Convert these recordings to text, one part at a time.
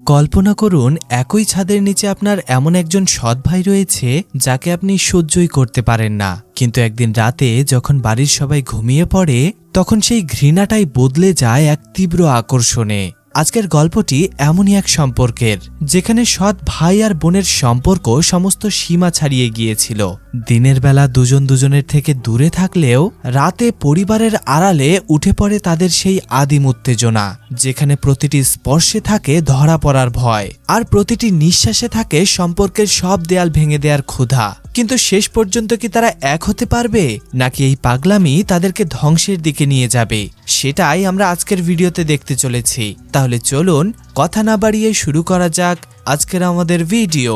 কল্পনা করুন একই ছাদের নিচে আপনার এমন একজন সৎ ভাই রয়েছে যাকে আপনি সহ্যই করতে পারেন না, কিন্তু একদিন রাতে যখন বাড়ির সবাই ঘুমিয়ে পড়ে তখন সেই ঘৃণাটাই বদলে যায় এক তীব্র আকর্ষণে। আজকের গল্পটি এমনই এক সম্পর্কের, যেখানে সৎ ভাই আর বোনের সম্পর্ক সমস্ত সীমা ছাড়িয়ে গিয়েছিল। দিনের বেলা দুজন দুজনের থেকে দূরে থাকলেও রাতে পরিবারের আড়ালে উঠে পড়ে তাদের সেই আদিম উত্তেজনা, যেখানে প্রতিটি স্পর্শে থাকে ধরা পড়ার ভয় আর প্রতিটি নিঃশ্বাসে থাকে সম্পর্কের সব দেয়াল ভেঙে দেওয়ার ক্ষুধা। কিন্তু শেষ পর্যন্ত কি তারা এক হতে পারবে, নাকি এই পাগলামি তাদেরকে ধ্বংসের দিকে নিয়ে যাবে? সেটাই আমরা আজকের ভিডিওতে দেখতে চলেছি। তাহলে চলুন কথা না বাড়িয়ে শুরু করা যাক আজকের আমাদের ভিডিও।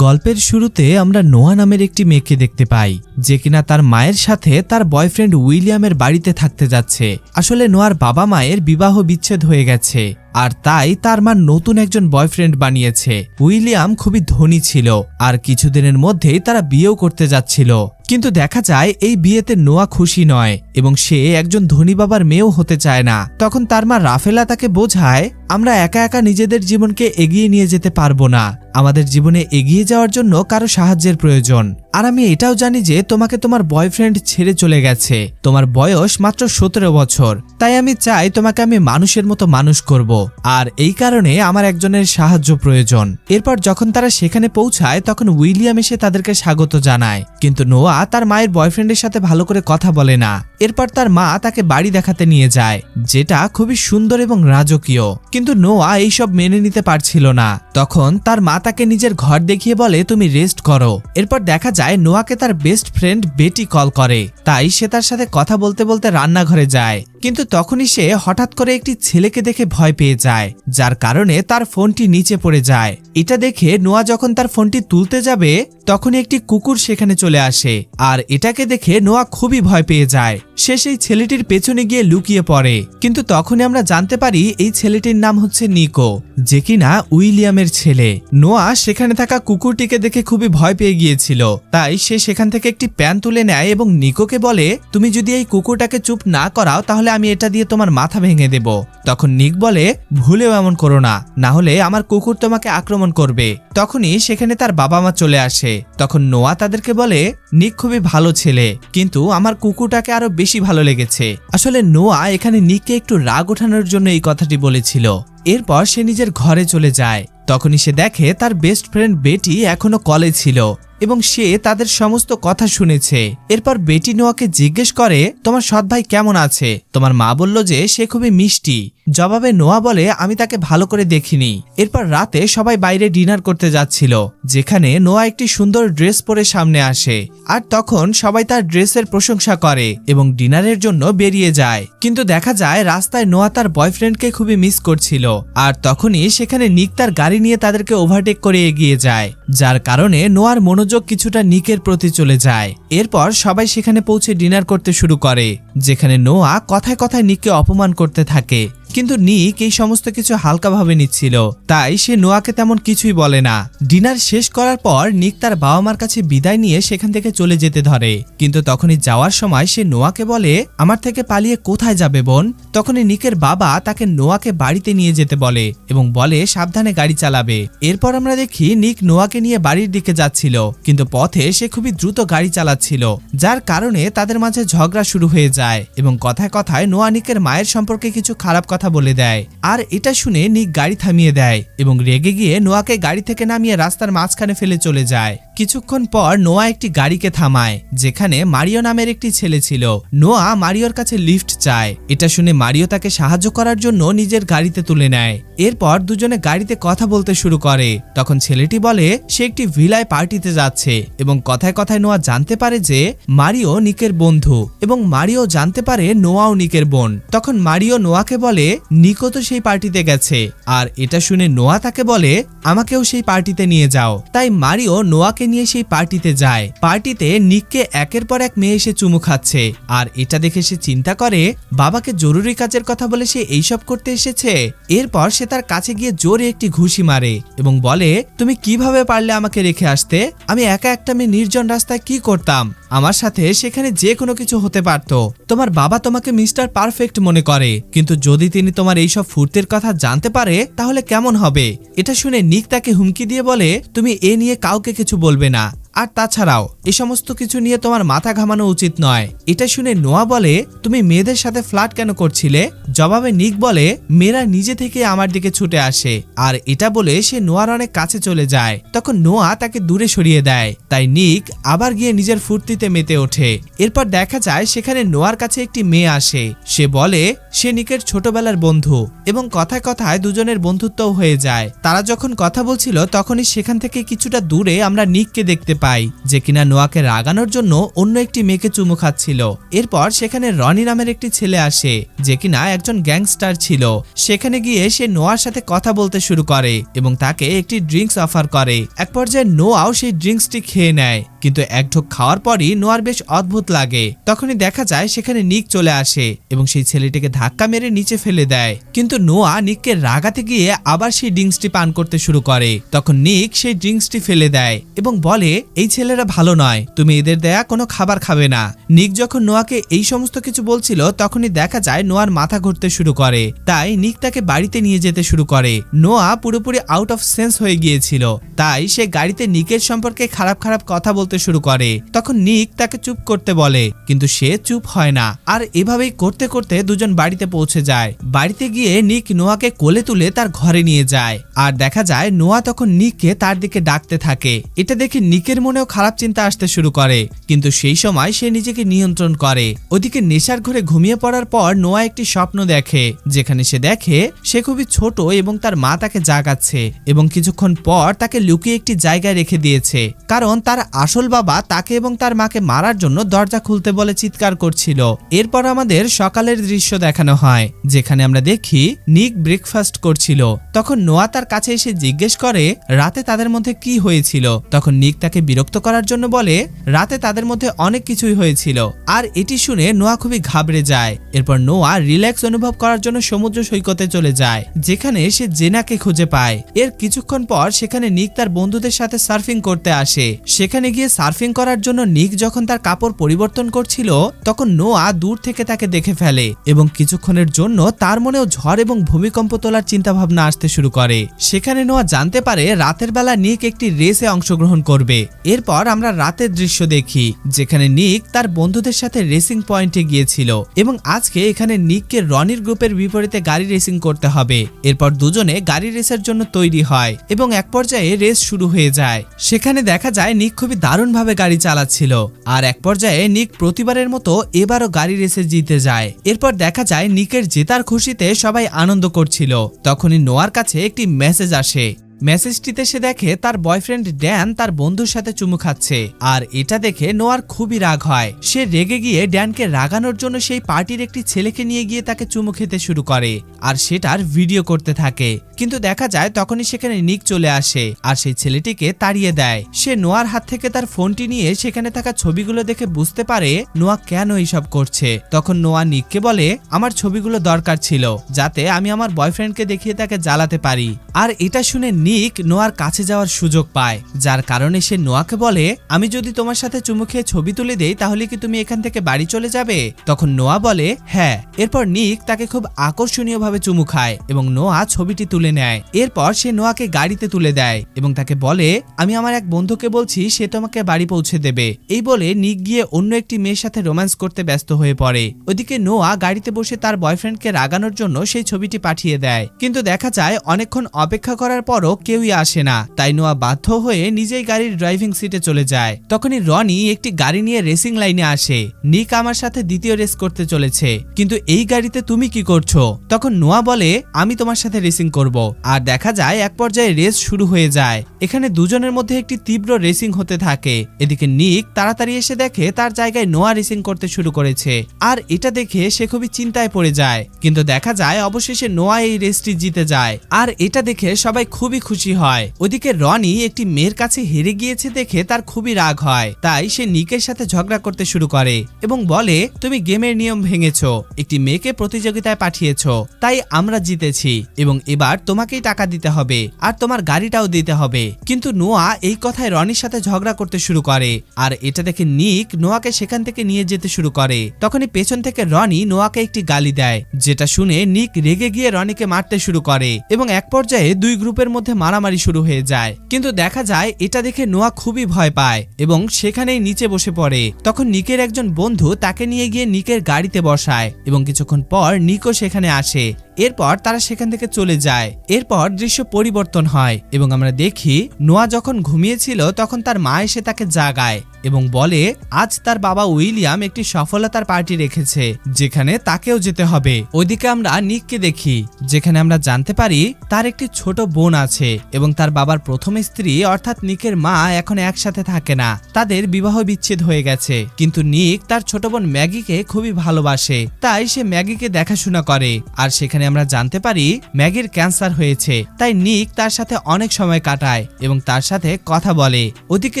গল্পের শুরুতে আমরা নোয়া নামের একটি মেয়েকে দেখতে পাই, যে কিনা তার মায়ের সাথে তার বয়ফ্রেন্ড উইলিয়ামের বাড়িতে থাকতে যাচ্ছে। আসলে নোয়ার বাবা মায়ের বিবাহ বিচ্ছেদ হয়ে গেছে, আর তাই তার মা নতুন একজন বয়ফ্রেন্ড বানিয়েছে। উইলিয়াম খুবই ধনী ছিল, আর কিছুদিনের মধ্যেই তারা বিয়েও করতে যাচ্ছিল। কিন্তু দেখা যায় এই বিয়েতে নোয়া খুশি নয় এবং সে একজন ধনী বাবার মেয়েও হতে চায় না। তখন তার মা রাফেলা তাকে বোঝায়, আমরা একা একা নিজেদের জীবনকে এগিয়ে নিয়ে যেতে পারবো না, আমাদের জীবনে এগিয়ে যাওয়ার জন্য কারো সাহায্যের প্রয়োজন। আর আমি এটাও জানি যে তোমাকে তোমার বয়ফ্রেন্ড ছেড়ে চলে গেছে, তোমার বয়স মাত্র 17 বছর, তাই আমি চাই তোমাকে আমি মানুষের মতো মানুষ করব, আর এই কারণে আমার একজনের সাহায্য প্রয়োজন। এরপর যখন তারা সেখানে পৌঁছায় তখন উইলিয়াম এসে তাদেরকে স্বাগত জানায়, কিন্তু নোয়া তার মায়ের বয়ফ্রেন্ডের সাথে ভালো করে কথা বলে না। এরপর তার মা তাকে বাড়ি দেখাতে নিয়ে যায়, যেটা খুবই সুন্দর এবং রাজকীয়, কিন্তু নোয়া এইসব মেনে নিতে পারছিল না। তখন তার মা তাকে নিজের ঘর দেখিয়ে বলে, তুমি রেস্ট করো। এরপর দেখা যায় নোয়াকে তার বেস্ট ফ্রেন্ড বেটি কল করে, তাই সে তার সাথে কথা বলতে বলতে রান্নাঘরে যায়। কিন্তু তখনই সে হঠাৎ করে একটি ছেলেকে দেখে ভয় পেয়ে যায়, যার কারণে তার ফোনটি নিচে পড়ে যায়। এটা দেখে নোয়া যখন তার ফোনটি তুলতে যাবে তখনই একটি কুকুর সেখানে চলে আসে, আর এটাকে দেখে নোয়া খুবই ভয় পেয়ে যায়। সে সেই ছেলেটির পেছনে গিয়ে লুকিয়ে পড়ে, কিন্তু তখনই আমরা জানতে পারি এই ছেলেটির নাম হচ্ছে নিকো, যে কিনা উইলিয়ামের ছেলে। নোয়া সেখানে থাকা কুকুরটিকে দেখে খুবই ভয় পেয়ে গিয়েছিল, তাই সে সেখান থেকে একটি প্যান তুলে নেয় এবং নিকোকে বলে, তুমি যদি এই কুকুরটাকে চুপ না করাও তাহলে আমি এটা দিয়ে তোমার মাথা ভেঙে দেব। তখন নিক বলে, ভুলেও এমন করো না, না হলে আমার কুকুর তোমাকে আক্রমণ করবে। তখনই সেখানে তার বাবা মা চলে আসে। তখন নোয়া তাদেরকে বলে, নিক খুবই ভালো ছেলে, কিন্তু আমার কুকুরটাকে আরো বেশি ভালো লেগেছে। আসলে নোয়া এখানে নিককে একটু রাগ ওঠানোর জন্য এই কথাটি বলেছিল। এরপর সে নিজের ঘরে চলে যায়। তখনই সে দেখে তার বেস্ট ফ্রেন্ড বেটি এখনো কলে ছিল এবং সে তাদের সমস্ত কথা শুনেছে। এরপর বেটি নোয়াকে জিজ্ঞেস করে, তোমার সৎ ভাই কেমন আছে? তোমার মা বলল যে সে খুবই মিষ্টি। জবাবে নোয়া বলে, আমি তাকে ভালো করে দেখিনি। এরপর রাতে সবাই বাইরে ডিনার করতে যাচ্ছিল, যেখানে নোয়া একটি সুন্দর ড্রেস পরে সামনে আসে, আর তখন সবাই তার ড্রেসের প্রশংসা করে এবং ডিনারের জন্য বেরিয়ে যায়। কিন্তু দেখা যায় রাস্তায় নোয়া তার বয়ফ্রেন্ডকে খুবই মিস করছিল, আর তখনই সেখানে নিক তার গাড়ি নিয়ে তাদেরকে ওভারটেক করে এগিয়ে যায়, যার কারণে নোয়ার মনোযোগ কিছুটা নিকের প্রতি চলে যায়। এরপর সবাই সেখানে পৌঁছে ডিনার করতে শুরু করে, যেখানে নোয়া কথায় কথায় নিককে অপমান করতে থাকে। কিন্তু নিক এই সমস্ত কিছু হালকাভাবে নিচ্ছিল, তাই সে নোয়াকে তেমন কিছুই বলে না। ডিনার শেষ করার পর নিক তার বাবা মার কাছে বিদায় নিয়ে সেখান থেকে চলে যেতে ধরে, কিন্তু তখনই যাওয়ার সময় সে নোয়াকে বলে, আমার থেকে পালিয়ে কোথায় যাবে বোন? তখনই নিকের বাবা তাকে নোয়াকে বাড়িতে নিয়ে যেতে বলে এবং বলে সাবধানে গাড়ি চালাবে। এরপর আমরা দেখি নিক নোয়াকে নিয়ে বাড়ির দিকে যাচ্ছিল, কিন্তু পথে সে খুবই দ্রুত গাড়ি চালাচ্ছিল, যার কারণে তাদের মাঝে ঝগড়া শুরু হয়ে যায় এবং কথায় কথায় নোয়া নিকের মায়ের সম্পর্কে কিছু খারাপ কথা বলে দেয়। আর এটা শুনে নিক গাড়ি থামিয়ে দেয় এবং রেগে গিয়ে নোয়াকে গাড়ি থেকে নামিয়ে রাস্তার মাঝখানে ফেলে চলে যায়। কিছুক্ষণ পর নোয়া একটি গাড়িকে থামায়, যেখানে মারিও নামের একটি ছেলে ছিল। নোয়া মারিওর কাছে লিফট চায়। এটা শুনে মারিও তাকে সাহায্য করার জন্য নিজের গাড়িতে তুলে নেয়। এরপর দুজনে গাড়িতে কথা বলতে শুরু করে। তখন ছেলেটি বলে সে একটি ভিলায় পার্টিতে যাচ্ছে এবং কথায় কথায় নোয়া জানতে পারে যে মারিও নিকের বন্ধু এবং মারিও জানতে পারে নোয়াও নিকের বোন। তখন মারিও নোয়াকে বলে, নিকো তো সেই পার্টিতে গেছে, আর এটা শুনে নোয়া তাকে বলে, আমাকেও সেই পার্টিতে নিয়ে যাও। তাই মারিও নোয়াকে নিয়ে সেই পার্টিতে যায়। পার্টিতে নিককে একের পর এক মেয়ে এসে চুমু খাচ্ছে, আর এটা দেখে সে চিন্তা করে বাবাকে জরুরি কাজের কথা বলে সে এইসব করতে এসেছে। এরপর সে তার কাছে গিয়ে জোরে একটি ঘুষি মারে এবং বলে, তুমি কিভাবে পারলে আমাকে রেখে আসতে? আমি একা একটা মেয়ে নির্জন রাস্তায় কি করতাম? আমার সাথে সেখানে যে কোনো কিছু হতে পারতো। তোমার বাবা তোমাকে মিস্টার পারফেক্ট মনে করে, কিন্তু যদি তিনি তোমার এইসব ফুর্তির কথা জানতে পারে তাহলে কেমন হবে? এটা শুনে নিক তাকে হুমকি দিয়ে বলে, তুমি এ নিয়ে কাউকে কিছু বলবে না, আর তাছাড়াও এই সমস্ত কিছু নিয়ে তোমার মাথা ঘামানো উচিত নয়। এটা শুনে নোয়া বলে, তুমি মেয়েদের সাথে ফ্লার্ট কেন করছিলে? জবাবে নিক বলে, মেয়েরা নিজে থেকে আমার দিকে ছুটে আসে। আর এটা বলে সে নোয়ার অনেক কাছে চলে যায়। তখন নোয়া তাকে দূরে সরিয়ে দেয়। তাই নিক আবার গিয়ে নিজের ফুর্তিতে মেতে ওঠে। এরপর দেখা যায় সেখানে নোয়ার কাছে একটি মেয়ে আসে। সে বলে সে নিকের ছোটবেলার বন্ধু এবং কথায় কথায় দুজনের বন্ধুত্বও হয়ে যায়। তারা যখন কথা বলছিল তখনই সেখান থেকে কিছুটা দূরে আমরা নিককে দেখতে পাই, যে কিনা নোয়াকে রাগানোর জন্য অন্য একটি মেয়েকে চুমু খাচ্ছিল। এরপর সেখানে রনি নামের একটি ছেলে আসে, যে কিনা একজন গ্যাংস্টার ছিল। সেখানে গিয়ে সে নোয়ার সাথে কথা বলতে শুরু করে এবং তাকে একটি ড্রিঙ্কস অফার করে। এক পর্যায়ে নোয়াও সেই ড্রিঙ্কসটি খেয়ে নেয়, কিন্তু এক ঢোক খাওয়ার পরই নোয়ার বেশ অদ্ভুত লাগে। তখনই দেখা যায় সেখানে নিক চলে আসে এবং সেই ছেলেটিকে ধাক্কা মেরে নিচে ফেলে দেয়। কিন্তু নোয়া নিককে রাগাতে গিয়ে আবার সেই ড্রিঙ্কসটি পান করতে শুরু করে। তখন নিক সেই ড্রিঙ্কসটি ফেলে দেয় এবং বলে, এই ছেলেরা ভালো নয়, তুমি এদের দেয়া কোনো খাবার খাবে না। নিক যখন নোয়াকে এই সমস্ত কিছু বলছিল তখনই দেখা যায় নোয়ার মাথা ঘুরতে শুরু করে। তাই নিক তাকে বাড়িতে নিয়ে যেতে শুরু করে। নোয়া পুরোপুরি আউট অফ সেন্স হয়ে গিয়েছিল, তাই সে গাড়িতে নিকের সম্পর্কে খারাপ খারাপ কথা বলতে শুরু করে। তখন নিক তাকে চুপ করতে বলে, কিন্তু সে চুপ হয় না। আর এভাবেই করতে করতে দুজন বাড়িতে পৌঁছে যায়। বাড়িতে গিয়ে নিক নোয়াকে কোলে তুলে তার ঘরে নিয়ে যায়। আর দেখা যায় নোয়া তখন নিককে তার দিকে ডাকতে থাকে। এটা দেখে নিকের মনেও খারাপ চিন্তা আসতে শুরু করে, কিন্তু সেই সময় সে নিজেকে নিয়ন্ত্রণ করে। ওদিকে নেশার ঘরে ঘুমিয়ে পড়ার পর নোয়া একটি স্বপ্ন দেখে, যেখানে সে দেখে সে খুবই ছোট এবং তার মা তাকে জাগাচ্ছে এবং কিছুক্ষণ পর তাকে লুকিয়ে একটি জায়গায় রেখে দিয়েছে, কারণ তার আসল বাবা তাকে এবং তার মাকে মারার জন্য দরজা খুলতে বলে চিৎকার করছিল। এরপর আমাদের সকালের দৃশ্য দেখানো হয়, যেখানে আমরা দেখি নিক ব্রেকফাস্ট করছিল। তখন নোয়া তার কাছে এসে জিজ্ঞেস করে রাতে তাদের মধ্যে কি হয়েছিল। তখন নিক তাকে বিরক্ত করার জন্য বলে রাতে তাদের মধ্যে অনেক কিছুই হয়েছিল। আর এটি শুনে নোয়া খুবই ঘাবড়ে যায়। এরপর নোয়া রিল্যাক্স অনুভব করার জন্য সমুদ্র সৈকতে চলে যায়, যেখানে সে জেনাকে খুঁজে পায়। এর কিছুক্ষণ পর সেখানে নিক তার বন্ধুদের সাথে সার্ফিং করতে আসে। সেখানে গিয়ে সার্ফিং করার জন্য নিক যখন তার কাপড় পরিবর্তন করছিল তখন নোয়া দূর থেকে তাকে দেখে ফেলে এবং কিছুক্ষণের জন্য তার মনেও ঝড় এবং ভূমিকম্প তোলার চিন্তা ভাবনা আসতে শুরু করে। সেখানে নোয়া জানতে পারে রাতের বেলা নিক একটি রেসে অংশগ্রহণ করবে। এরপর আমরা রাতের দৃশ্য দেখি, যেখানে নিক তার বন্ধুদের সাথে রেসিং পয়েন্টে গিয়েছিল এবং আজকে এখানে নিককে রনির গ্রুপের বিপরীতে গাড়ি রেসিং করতে হবে। এরপর দুজনে গাড়ি রেসের জন্য তৈরি হয় এবং এক পর্যায়ে রেস শুরু হয়ে যায়। সেখানে দেখা যায় নিক খুবই দারুণভাবে গাড়ি চালাচ্ছিল। আর এক পর্যায়ে নিক প্রতিবারের মতো এবারও গাড়ি রেসে জিতে যায়। এরপর দেখা যায় নিকের জেতার খুশিতে সবাই আনন্দ করছিল। তখনই নোয়ার কাছে একটি মেসেজ আসে। মেসেজটিতে সে দেখে তার বয়ফ্রেন্ড ড্যান তার বন্ধুর সাথে চুমু খাচ্ছে। আর এটা দেখে নোয়ার খুবই রাগ হয়। সে রেগে গিয়ে ড্যানকে রাগানোর জন্য সেই পার্টির একটি ছেলেকে নিয়ে গিয়ে তাকে চুমু খেতে শুরু করে আর সেটার ভিডিও করতে থাকে। কিন্তু দেখা যায় তখনই সেখানে নিক চলে আসে আর সেই ছেলেটিকে তাড়িয়ে দেয়। সে নোয়ার হাত থেকে তার ফোনটি নিয়ে সেখানে থাকা ছবিগুলো দেখে বুঝতে পারে নোয়া কেন এইসব করছে। তখন নোয়া নিককে বলে, আমার ছবিগুলো দরকার ছিল যাতে আমি আমার বয়ফ্রেন্ডকে দেখিয়ে তাকে জ্বালাতে পারি। আর এটা শুনে নিক নোয়ার কাছে যাওয়ার সুযোগ পায়, যার কারণে সে নোয়াকে বলে, আমি যদি তোমার সাথে চুমু খেয়ে ছবি তুলে দেই তাহলে কি তুমি এখান থেকে বাড়ি চলে যাবে? তখন নোয়া বলে হ্যাঁ। এরপর নিক তাকে খুব আকর্ষণীয়ভাবে চুমু খায় এবং নোয়া ছবিটি তুলে নেয়। এরপর সে নোয়াকে গাড়িতে তুলে দেয় এবং তাকে বলে, আমি আমার এক বন্ধুকে বলছি সে তোমাকে বাড়ি পৌঁছে দেবে। এই বলে নিক গিয়ে অন্য একটি মেয়ের সাথে রোম্যান্স করতে ব্যস্ত হয়ে পড়ে। ওদিকে নোয়া গাড়িতে বসে তার বয়ফ্রেন্ডকে রাগানোর জন্য সেই ছবিটি পাঠিয়ে দেয়। কিন্তু দেখা যায় অনেকক্ষণ অপেক্ষা করার পরও কেউই আসে না। তাই নোয়া বাধ্য হয়ে নিজেই গাড়ির ড্রাইভিং সিটে চলে যায়। তখনই রনি একটি গাড়ি নিয়ে রেসিং লাইনে আসে। নিক আমার সাথে দ্বিতীয় রেস করতে চলেছে, কিন্তু এই গাড়িতে তুমি কি করছো? তখন নোয়া বলে, আমি তোমার সাথে রেসিং করব। আর দেখা যায় এক পর্যায়ে রেস শুরু হয়ে যায়। এখানে দুজনের মধ্যে একটি তীব্র রেসিং হতে থাকে। এদিকে নিক তাড়াতাড়ি এসে দেখে তার জায়গায় নোয়া রেসিং করতে শুরু করেছে। আর এটা দেখে সে খুবই চিন্তায় পড়ে যায়। কিন্তু দেখা যায় অবশেষে নোয়া এই রেসটি জিতে যায়। আর এটা দেখে সবাই খুবই খুশি হয়। ওদিকে রনি একটি মেয়ের কাছে হেরে গিয়েছে দেখে তার খুবই রাগ হয়। তাই সে নিকের সাথে ঝগড়া করতে শুরু করে এবং বলে, তুমি গেমের নিয়ম ভেঙেছো, একটি মেয়েকে প্রতিযোগিতায় পাঠিয়েছো, তাই আমরা জিতেছি এবং এবার তোমাকেই টাকা দিতে হবে আর তোমার গাড়িটাও দিতে হবে। কিন্তু নোয়া এই কথায় রনির সাথে ঝগড়া করতে শুরু করে, আর এটা দেখে নিক নোয়াকে সেখান থেকে নিয়ে যেতে শুরু করে। তখনই পেছন থেকে রনি নোয়াকে একটি গালি দেয়, যেটা শুনে নিক রেগে গিয়ে রনিকে মারতে শুরু করে এবং এক পর্যায়ে দুই গ্রুপের মধ্যে মারামারি শুরু হয়ে যায়। কিন্তু দেখা যায় এটা দেখে নোয়া খুবই ভয় পায় এবং সেখানেই নিচে বসে পড়ে। তখন নিকের একজন বন্ধু তাকে নিয়ে গিয়ে নিকের গাড়িতে বসায় এবং কিছুক্ষণ পর নিকও সেখানে আসে। এরপর তারা সেখান থেকে চলে যায়। এরপর দৃশ্য পরিবর্তন হয় এবং আমরা দেখি নোয়া যখন ঘুমিয়েছিল তখন তার মা এসে তাকে জাগায় এবং বলে আজ তার বাবা উইলিয়াম একটি সফলতার পার্টি রেখেছে, যেখানে তাকেও যেতে হবে। ওইদিকে আমরা নিককে দেখি, যেখানে আমরা জানতে পারি তার একটি ছোট বোন আছে এবং তার বাবার প্রথম স্ত্রী অর্থাৎ নিকের মা এখন একসাথে থাকে না, তাদের বিবাহ বিচ্ছেদ হয়ে গেছে। কিন্তু নিক তার ছোট বোন ম্যাগিকে খুবই ভালোবাসে, তাই সে ম্যাগিকে দেখাশোনা করে। আর সেখানে আমরা জানতে পারি ম্যাগির ক্যান্সার হয়েছে, তাই নিক তার সাথে অনেক সময় কাটায় এবং তার সাথে কথা বলে। ওদিকে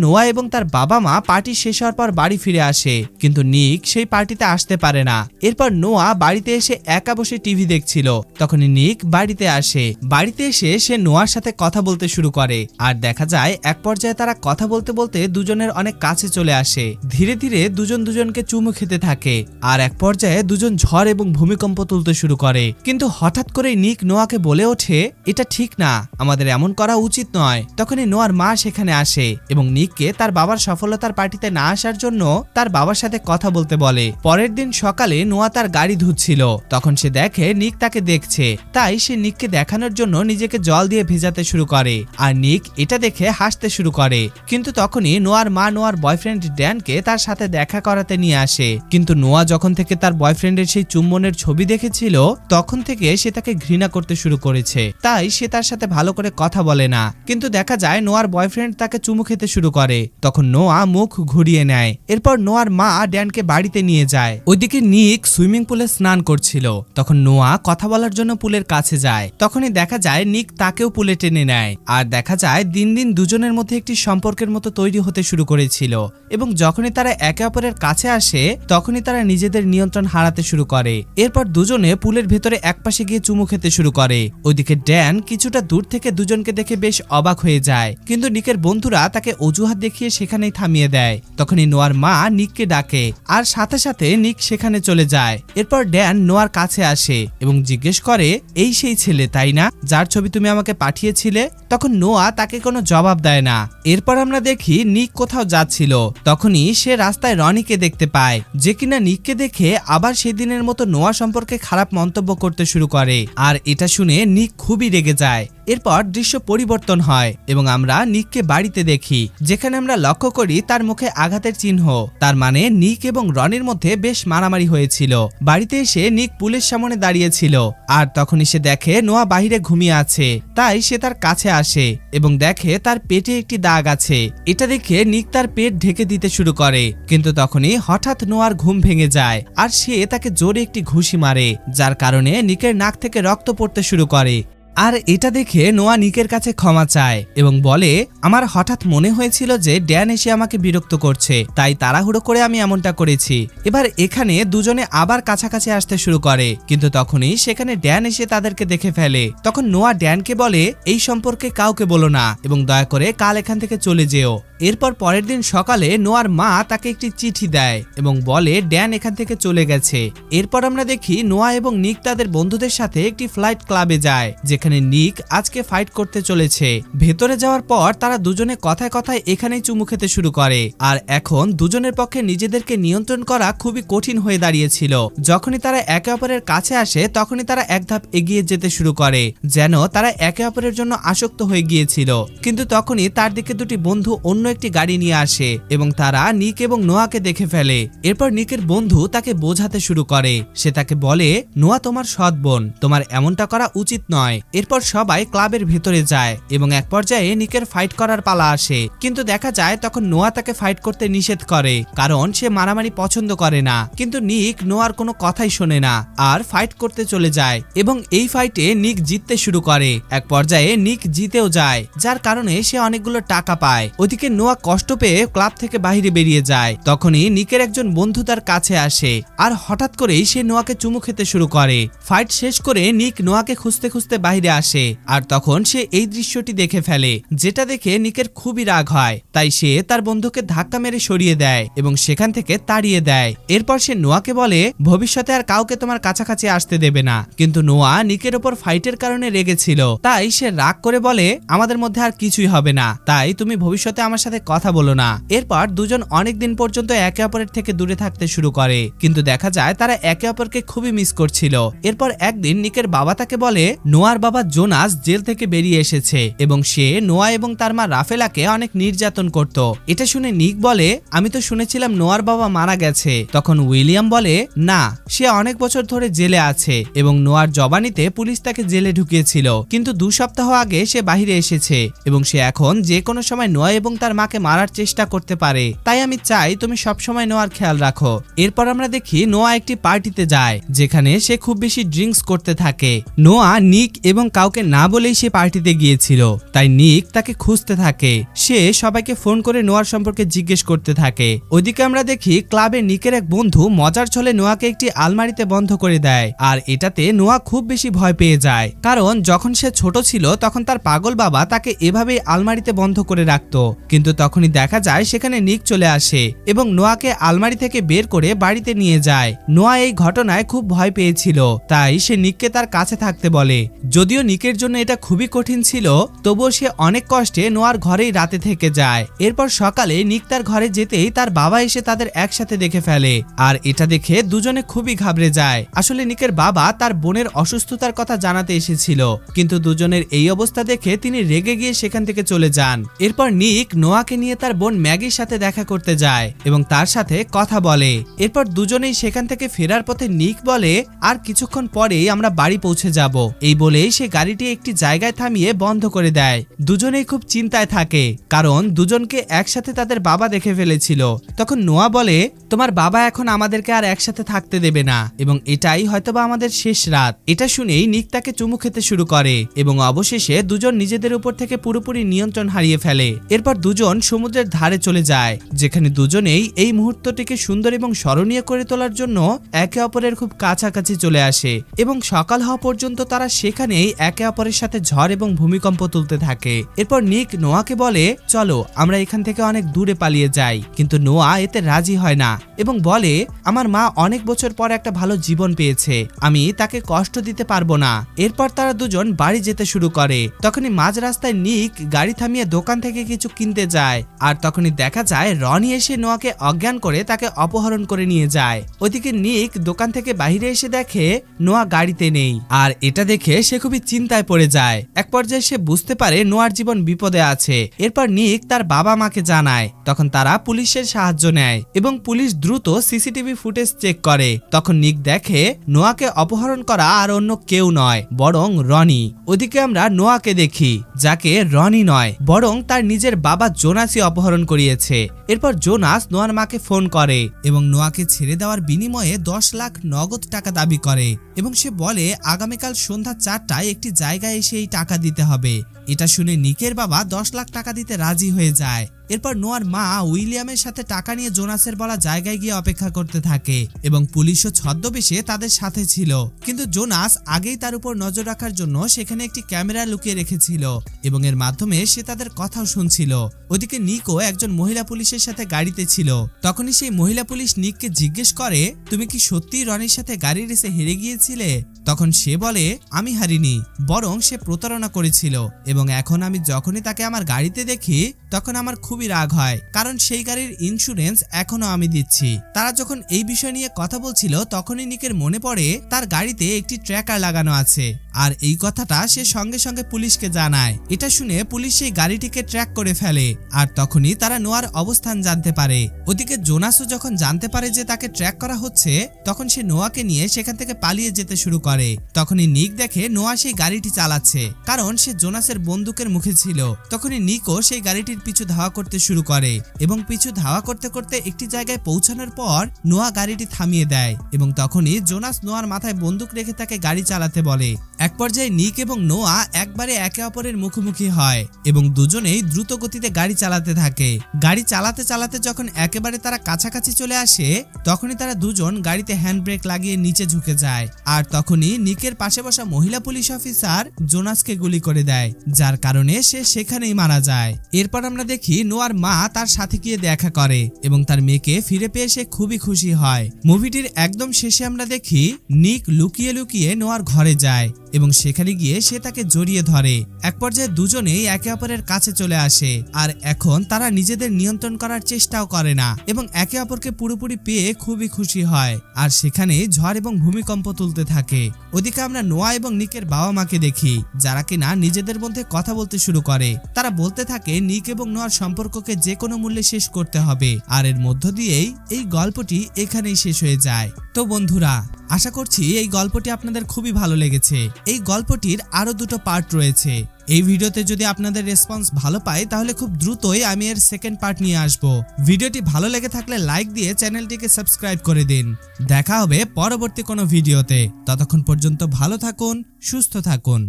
নোয়া এবং তার বাবা মা পার্টি শেষ হওয়ার পর বাড়ি ফিরে আসে, কিন্তু নিক সেই পার্টিতে আসতে পারে না। এরপর নোয়া বাড়িতে এসে একা বসে টিভি দেখছিল, তখনই নিক বাড়িতে আসে। বাড়িতে এসে সে নোয়ার সাথে কথা বলতে শুরু করে, আর দেখা যায় এক পর্যায়ে তারা কথা বলতে বলতে দুজনের অনেক কাছে চলে আসে। ধীরে ধীরে দুজন দুজনকে চুমু খেতে থাকে, আর এক পর্যায়ে দুজন ঝড় এবং ভূমিকম্প তুলতে শুরু করে। কিন্তু হঠাৎ করে নিক নোয়াকে বলে ওঠে, এটা ঠিক না, আমাদের এমন করা উচিত নয়। তখনই নোয়ার মা সেখানে আসে এবং নিককে তার বাবার সফলতার পার্টিতে না আসার জন্য তার বাবার সাথে কথা বলতে বলে। পরের দিন সকালে নোয়া তার গাড়ি ধুচ্ছিল, তখন সে দেখে নিক তাকে দেখছে, তাই সে নিককে দেখানোর জন্য নিজেকে জল দিয়ে ভেজাতে শুরু করে, আর নিক এটা দেখে হাসতে শুরু করে। কিন্তু তখনই নোয়ার মা নোয়ার বয়ফ্রেন্ড ড্যানকে তার সাথে দেখা করাতে নিয়ে আসে। কিন্তু নোয়া যখন থেকে তার বয়ফ্রেন্ডের সেই চুম্বনের ছবি দেখেছিল তখন থেকে সে তাকে ঘৃণা করতে শুরু করেছে, তাই সে তার সাথে ভালো করে কথা বলে না। কিন্তু দেখা যায় নোয়ার বয়ফ্রেন্ড তাকে চুমু খেতে শুরু করে, তখন নোয়া মুখ ঘুরিয়ে নেয়। এরপর নোয়ার মা ড্যানকে বাড়িতে নিয়ে যায়। ওইদিকে নিক সুইমিং পুলে স্নান করছিল, তখন নোয়া কথা বলার জন্য পুলের কাছে যায়। তখনই দেখা যায় নিক তাকেও পুলে টেনে নেয়, আর দেখা যায় দিন দিন দুজনের মধ্যে একটি সম্পর্কের মতো তৈরি হতে শুরু করেছিল এবং যখনই তারা একে অপরের কাছে আসে তখনই তারা নিজেদের নিয়ন্ত্রণ হারাতে শুরু করে। এরপর দুজনে পুলের ভেতরে একপাশে গিয়ে চুমু খেতে শুরু করে। ওইদিকে ড্যান কিছুটা দূর থেকে দুজনকে দেখে বেশ অবাক হয়ে যায়, কিন্তু নিকের বন্ধুরা তাকে অজুহাত দেখিয়ে সেখানেই থামিয়ে দেয়। তখনই নোয়ার মা নিককে ডাকে, আর সাথে সাথে নিক সেখানে চলে যায়। এরপর ড্যান নোয়ার কাছে আসে এবং জিজ্ঞেস করে, এই সেই ছেলে তাই না যার ছবি তুমি আমাকে পাঠিয়েছিলে? তখন নোয়া তাকে কোনো জবাব দেয় না। এরপর আমরা দেখি নিক কোথাও যাচ্ছিল, তখনই সে রাস্তায় রনিকে দেখতে পায়, যে কিনা নিককে দেখে আবার সেদিনের মতো নোয়া সম্পর্কে খারাপ মন্তব্য করতে শুরু করে। আর এটা শুনে নিক খুবই রেগে যায়। এরপর দৃশ্য পরিবর্তন হয় এবং আমরা নিককে বাড়িতে দেখি, যেখানে আমরা লক্ষ্য করি তার মুখে আঘাতের চিহ্ন, তার মানে নিক এবং রনির মধ্যে বেশ মারামারি হয়েছিল। বাড়িতে এসে নিক পুলের সামনে দাঁড়িয়েছিল, আর তখনই সে দেখে নোয়া বাহিরে ঘুমিয়ে আছে, তাই সে তার কাছে আসে এবং দেখে তার পেটে একটি দাগ আছে। এটা দেখে নিক তার পেট ঢেকে দিতে শুরু করে, কিন্তু তখনই হঠাৎ নোয়ার ঘুম ভেঙে যায় আর সে তাকে জোরে একটি ঘুষি মারে, যার কারণে নিকের নাক থেকে রক্ত পড়তে শুরু করে। আর এটা দেখে নোয়া নিকের কাছে ক্ষমা চায় এবং বলে, আমার হঠাৎ মনে হয়েছিল যে ড্যান এসে আমাকে বিরক্ত করছে, তাই তাড়াহুড়ো করে আমি এমনটা করেছি। এবার এখানে দুজনে আবার কাছাকাছি আসতে শুরু করে, কিন্তু তখনই সেখানে ড্যান এসে তাদেরকে দেখে ফেলে। তখন নোয়া ড্যানকে বলে, এই সম্পর্কে কাউকে বলো না এবং দয়া করে কাল এখান থেকে চলে যেও। এরপর পরের দিন সকালে নোয়ার মা তাকে একটি চিঠি দেয় এবং বলে ড্যান এখান থেকে চলে গেছে। এরপর আমরা দেখি নোয়া এবং নিক তাদের বন্ধুদের সাথে একটি ফ্লাইট ক্লাবে যায়, যেখানে নিক আজকে ফাইট করতে চলেছে। ভেতরে যাওয়ার পর তারা দুজনে কথায় কথায় এখানেই চুমু খেতে শুরু করে, আর এখন দুজনের পক্ষে নিজেদেরকে নিয়ন্ত্রণ করা খুবই কঠিন হয়ে দাঁড়িয়েছিল। যখনই তারা একে অপরের কাছে আসে তখনই তারা এক ধাপ এগিয়ে যেতে শুরু করে, যেন তারা একে অপরের জন্য আসক্ত হয়ে গিয়েছিল। কিন্তু তখনই তার দিকে দুটি বন্ধু অন্য একটি গাড়ি নিয়ে আসে এবং তারা নিক এবং নোয়াকে দেখে ফেলে। এরপর নিকের বন্ধু তাকে বোঝাতে শুরু করে, সে তাকে বলে, নোয়া তোমার সৎ বোন, তোমার এমনটা করা উচিত নয়। এরপর সবাই ক্লাবের ভেতরে যায় এবং এক পর্যায়ে নিকের ফাইট করার পালা আসে, কিন্তু দেখা যায় তখন নোয়া তাকে ফাইট করতে নিষেধ করে, কারণ সে মারামারি পছন্দ করে না। কিন্তু নিক নোয়ার কোনো কথাই শোনে না আর ফাইট করতে চলে যায় এবং এই ফাইটে নিক জিততে শুরু করে। এক পর্যায়ে নিক জিতেও যায়, যার কারণে সে অনেকগুলো টাকা পায়। ওদিকে নোয়া কষ্ট পেয়ে ক্লাব থেকে বাইরে বেরিয়ে যায়। তখনই নিকের একজন বন্ধু তার কাছে আসে আর হঠাৎ করেই সে নোয়াকে চুমু খেতে শুরু করে। ফাইট শেষ করে নিক নোয়াকে খুঁজতে খুঁজতে বাইরে আসে আর তখন সে এই দৃশ্যটি দেখে ফেলে, যেটা দেখে নিকের খুবই রাগ হয়। তাই সে তার বন্ধুকে ধাক্কা মেরে সরিয়ে দেয় এবং সেখান থেকে তাড়িয়ে দেয়। এরপর সে নোয়াকে বলে ভবিষ্যতে আর কাউকে তোমার কাছাকাছি আসতে দেবে না। কিন্তু নোয়া নিকের ওপর ফাইটের কারণে রেগেছিল, তাই সে রাগ করে বলে আমাদের মধ্যে আর কিছুই হবে না, তাই তুমি ভবিষ্যতে আমার সাথে কথা বলো না। এরপর দুজন অনেকদিন পর্যন্ত একে অপরের থেকে দূরে থাকতে শুরু করে, কিন্তু দেখা যায় তারা একে অপরকে খুবই মিস করছিল। এরপর একদিন নিকের বাবা তাকে বলে নোয়ার বাবা জোনাস জেল থেকে বেরিয়ে এসেছে এবং সে নোয়া এবং তার মা রাফেলাকে অনেক নির্যাতন করত। এটা শুনে নিক বলে আমি তো শুনেছিলাম নোয়ার বাবা মারা গেছে। তখন উইলিয়াম বলে না, সে অনেক বছর ধরে জেলে আছে এবং নোয়ার জবানিতে পুলিশ তাকে জেলে ঢুকিয়েছিল, কিন্তু 2 সপ্তাহ আগে সে বাইরে এসেছে এবং সে এখন যে কোনো সময় নোয়া এবং তার মাকে মারার চেষ্টা করতে পারে। তাই আমি চাই তুমি সবসময় নোয়ার খেয়াল রাখো। এরপর আমরা দেখি নোয়া একটি পার্টিতে যায় যেখানে সে খুব বেশি ড্রিঙ্কস করতে থাকে। নোয়া নিক এবং কাউকে না বলেই সে পার্টিতে গিয়েছিল, তাই নিক তাকে খুঁজতে থাকে। সে সবাইকে ফোন করে নোয়ার সম্পর্কে জিজ্ঞেস করতে থাকে। ওইদিকে আমরা দেখি ক্লাবে নিকের এক বন্ধু মজার ছলে নোয়াকে একটি আলমারিতে বন্ধ করে দেয় আর এটাতে নোয়া খুব বেশি ভয় পেয়ে যায়, কারণ যখন সে ছোট ছিল তখন তার পাগল বাবা তাকে এভাবেই আলমারিতে বন্ধ করে রাখতো। কিন্তু তখনই দেখা যায় সেখানে নিক চলে আসে এবং নোয়াকে আলমারি থেকে বের করে বাড়িতে নিয়ে যায়। নোয়া এই ঘটনায় খুব ভয় পেয়েছিল, তাই সে নিককে তার কাছে থাকতে বলে। যদিও নিকের জন্য এটা খুবই কঠিন ছিল, তবুও সে অনেক কষ্টে নোয়ার ঘরেই রাতে থেকে যায়। এরপর সকালে নিক তার ঘরে যেতেই তার বাবা এসে তাদের একসাথে দেখে ফেলে আর এটা দেখে দুজনে খুবই ঘাবড়ে যায়। আসলে নিকের বাবা তার বোনের অসুস্থতার কথা জানাতে এসেছিল, কিন্তু দুজনের এই অবস্থা দেখে তিনি রেগে গিয়ে সেখান থেকে চলে যান। এরপর নিক নোয়াকে নিয়ে তার বোন ম্যাগির সাথে দেখা করতে যায় এবং তার সাথে কথা বলে। এরপর দুজনেই সেখান থেকে ফেরার পথে নিক বলে আর কিছুক্ষণ পরেই আমরা বাড়ি পৌঁছে যাব। এই বলেই সে গাড়িটি একটি জায়গায় থামিয়ে বন্ধ করে দেয়। দুজনেই খুব চিন্তায় থাকে, কারণ দুজনকে একসাথে তাদের বাবা দেখে ফেলেছিল। তখন নোয়া বলে তোমার বাবা এখন আমাদেরকে আর একসাথে থাকতে দেবে না এবং এটাই হয়তোবা আমাদের শেষ রাত। এটা শুনেই নিক তাকে চুমু খেতে শুরু করে এবং অবশেষে দুজন নিজেদের উপর থেকে পুরোপুরি নিয়ন্ত্রণ হারিয়ে ফেলে। এরপর দুজন সমুদ্রের ধারে চলে যায়, যেখানে দুজনেই এই মুহূর্তটিকে সুন্দর এবং স্মরণীয় করে তোলার জন্য একে অপরের খুব কাছাকাছি চলে আসে এবং সকাল হওয়া পর্যন্ত তারা সেখানেই একে অপরের সাথে ঝড় এবং ভূমিকম্প তুলতে থাকে। এরপর নিক নোয়াকে বলে চলো আমরা এখান থেকে অনেক দূরে পালিয়ে যাই, কিন্তু নোয়া এতে রাজি হয় না এবং বলে আমার মা অনেক বছর পর একটা ভালো জীবন পেয়েছে, আমি তাকে কষ্ট দিতে পারবো না। এরপর তারা দুজন বাড়ি যেতে শুরু করে। তখনই মাঝ রাস্তায় নিক গাড়ি থামিয়ে দোকান থেকে কিছু কিনতে যায় আর তখনই দেখা যায় রনি এসে নোয়াকে অজ্ঞান করে তাকে অপহরণ করে নিয়ে যায়। ওইদিকে নিক দোকান থেকে বাইরে এসে দেখে নোয়া গাড়িতে নেই আর এটা দেখে সে খুবই চিন্তায় পড়ে যায়। এক পর্যায়ে সে বুঝতে পারে নোয়ার জীবন বিপদে আছে। এরপর নিক তার বাবা মাকে জানায়, তখন তারা পুলিশের সাহায্য নেয় এবং পুলিশ দ্রুত সিসিটিভি ফুটেজ চেক করে। তখন নিক দেখে নোয়াকে অপহরণ করা আর অন্য কেউ নয় বরং রনি। ওদিকে আমরা নোয়াকে দেখি, যাকে রনি নয় বরং তার নিজের বাবা জোনাসই অপহরণ করিয়েছে। এরপর জোনাস নোয়ার মাকে ফোন করে এবং নোয়াকে ছেড়ে দেওয়ার বিনিময়ে 10 লাখ নগদ টাকা দাবি করে এবং সে বলে আগামীকাল সন্ধ্যা 4টায় একটি জায়গায় এসে এই টাকা দিতে হবে। এটা শুনে নিকের বাবা 10 লাখ টাকা দিতে রাজি হয়ে যায়। এরপর নোয়ার মা উইলিয়ামের সাথে টাকা নিয়ে জোনাসের বলা জায়গায় গিয়ে অপেক্ষা করতে থাকে এবং পুলিশও ছদ্মবেশে তাদের সাথে ছিল, কিন্তু জোনাস আগেই তার উপর নজর রাখার জন্য সেখানে একটি ক্যামেরা লুকিয়ে রেখেছিল এবং এর মাধ্যমে সে তাদের কথাও শুনছিল। ওদিকে নিকও একজন মহিলা পুলিশের সাথে গাড়িতে ছিল। তখনই সেই মহিলা পুলিশ নিককে জিজ্ঞেস করে তুমি কি সত্যিই রনির সাথে গাড়ি রেসে হেরে গিয়েছিলে? তখন সে বলে আমি হারিনি, বরং সে প্রতারণা করেছিল এবং এখন আমি যখনই তাকে আমার গাড়িতে দেখি তখন আমার খুবই রাগ হয়, কারণ সেই গাড়ির ইন্স্যুরেন্স এখনো আমি দিচ্ছি। তারা যখন এই বিষয় নিয়ে কথা বলছিল তখনই নিকের মনে পড়ে তার গাড়িতে একটি ট্র্যাকার লাগানো আছে আর এই কথাটা সে সঙ্গে সঙ্গে পুলিশকে জানায়। এটা শুনে পুলিশ সেই গাড়িটিকে ট্র্যাক করে ফেলে আর তখনই তারা নোয়ার অবস্থান জানতে পারে। ওদিকে জোনাসও যখন জানতে পারে যে তাকে ট্র্যাক করা হচ্ছে তখন সে নোয়াকে নিয়ে সেখান থেকে পালিয়ে যেতে শুরু করে। তখনই নিক দেখে নোয়া সেই গাড়িটি চালাচ্ছে, কারণ সে জোনাসের বন্দুকের মুখে ছিল। তখনই নিকও সেই গাড়িটির পিছু ধাওয়া করতে করতে শুরু করে এবং পিছু ধাওয়া করতে করতে একটি জায়গায় পৌঁছানোর পর নোয়া গাড়িটি থামিয়ে দেয় এবং তখনই জোনাস নোয়ার মাথায় বন্দুক রেখে তাকে গাড়ি চালাতে বলে। এক পর্যায়ে নিক এবং নোয়া একবারে একে অপরের মুখোমুখি হয় এবং দুজনেই দ্রুত গতিতে গাড়ি চালাতে থাকে। গাড়ি চালাতে চালাতে যখন একেবারে তারা কাছাকাছি চলে আসে তখনই তারা দুজন গাড়িতে হ্যান্ড ব্রেক লাগিয়ে নিচে ঝুঁকে যায় আর তখনই নিকের পাশে বসা মহিলা পুলিশ অফিসার জোনাসকে গুলি করে দেয়, যার কারণে সে সেখানেই মারা যায়। এরপর আমরা দেখি নোয়ার মা তার সাথে গিয়ে দেখা করে এবং তার মেয়েকে ফিরে পেয়ে সে খুবই খুশি হয়। মুভিটির একদম শেষে আমরা দেখি নিক লুকিয়ে লুকিয়ে নোয়ার ঘরে যায় এবং সেখানে গিয়ে সে তাকে জড়িয়ে ধরে। এক পর্যায়ে দুজনেই একে অপরের কাছে চলে আসে আর এখন তারা নিজেদের নিয়ন্ত্রণ করার চেষ্টাও করে না এবং একে অপরকে পুরোপুরি পেয়ে খুবই খুশি হয় আর সেখানে ঝড় এবং ভূমিকম্প তুলতে থাকে। ওদিকে আমরা নোয়া এবং নিকের বাবা মাকে দেখি যারা কিনা নিজেদের মধ্যে কথা বলতে শুরু করে। তারা বলতে থাকে নিক এবং নোয়ার সম্পর্ককে যে কোনো মূল্যে শেষ করতে হবে আর এর মধ্য দিয়েই এই গল্পটি এখানেই শেষ হয়ে যায়। তো বন্ধুরা, আশা করছি এই গল্পটি আপনাদের খুবই ভালো লেগেছে। এই গল্পটির আরো দুটো পার্ট রয়েছে। এই ভিডিওতে যদি আপনাদের রেসপন্স ভালো পাই তাহলে খুব দ্রুতই আমি এর সেকেন্ড পার্ট নিয়ে আসব। ভিডিওটি ভালো লেগে থাকলে লাইক দিয়ে চ্যানেলটিকে সাবস্ক্রাইব করে দিন। দেখা হবে পরবর্তী কোনো ভিডিওতে। ততক্ষণ পর্যন্ত ভালো থাকুন, সুস্থ থাকুন।